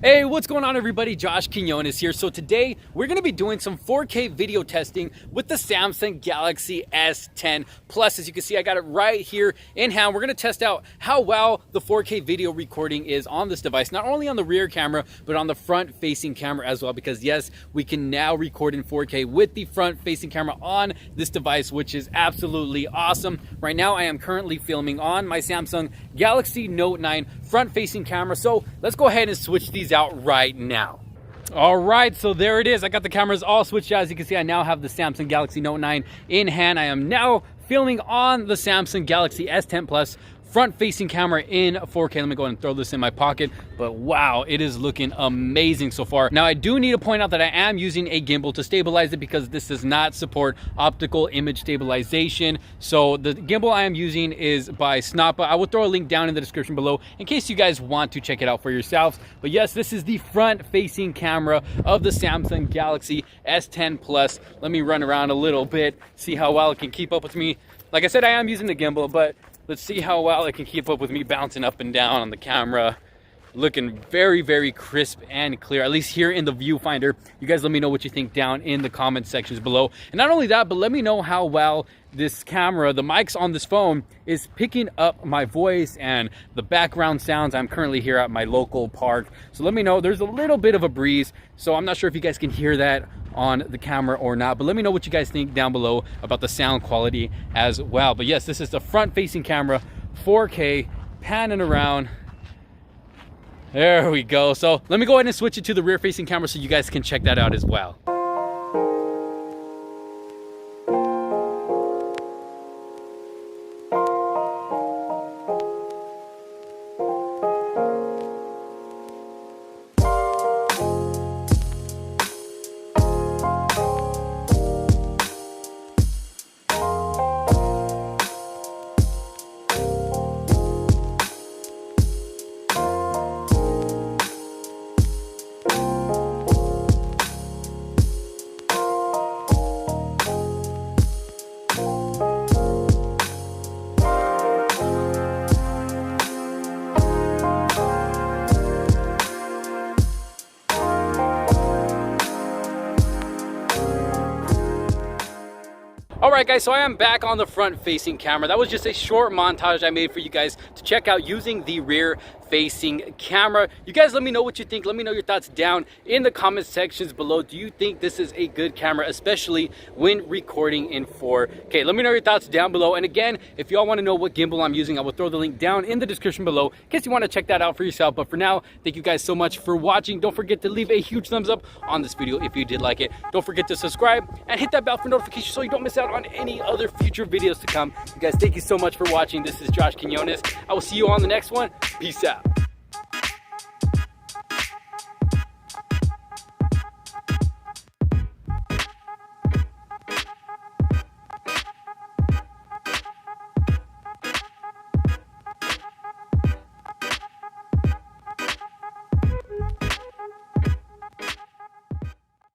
Hey, what's going on everybody? Josh Quinones here. So today we're going to be doing some 4K video testing with the Samsung Galaxy S10 Plus. As you can see, I got it right here in hand. We're going to test out how well the 4K video recording is on this device, not only on the rear camera, but on the front facing camera as well, because yes, we can now record in 4K with the front facing camera on this device, which is absolutely awesome. Right now, I am currently filming on my Samsung Galaxy Note 9 front facing camera. So let's go ahead and switch these out right now. All right, so there it is. I got the cameras all switched out. As you can see, I now have the Samsung Galaxy Note 9 in hand. I am now filming on the Samsung Galaxy S10 Plus front-facing camera in 4K. Let me go ahead and throw this in my pocket. But wow, it is looking amazing so far. Now, I do need to point out that I am using a gimbal to stabilize it because this does not support optical image stabilization. So the gimbal I am using is by Snappa. I will throw a link down in the description below in case you guys want to check it out for yourselves. But yes, this is the front-facing camera of the Samsung Galaxy S10 Plus. Let me run around a little bit, see how well it can keep up with me. Like I said, I am using the gimbal, but let's see how well it can keep up with me bouncing up and down on the camera. Looking very, very crisp and clear, at least here in the viewfinder. You guys let me know what you think down in the comment sections below. And not only that, but let me know how well this camera, the mics on this phone, is picking up my voice and the background sounds. I'm currently here at my local park. So let me know. There's a little bit of a breeze, so I'm not sure if you guys can hear that on the camera or not, but let me know what you guys think down below about the sound quality as well. But yes, this is the front facing camera, 4K, panning around. There we go. So let me go ahead and switch it to the rear facing camera so you guys can check that out as well. Alright guys, so I am back on the front facing camera. That was just a short montage I made for you guys to check out using the rear facing camera. You guys let me know what you think. Let me know your thoughts down in the comment sections below. Do you think this is a good camera, especially when recording in 4K? Let me know your thoughts down below. And again, if y'all want to know what gimbal I'm using, I will throw the link down in the description below in case you want to check that out for yourself. But for now, thank you guys so much for watching. Don't forget to leave a huge thumbs up on this video if you did like it. Don't forget to subscribe and hit that bell for notifications so you don't miss out on any other future videos to come. You guys, thank you so much for watching. This is Josh Quinones. I will see you on the next one. Peace out.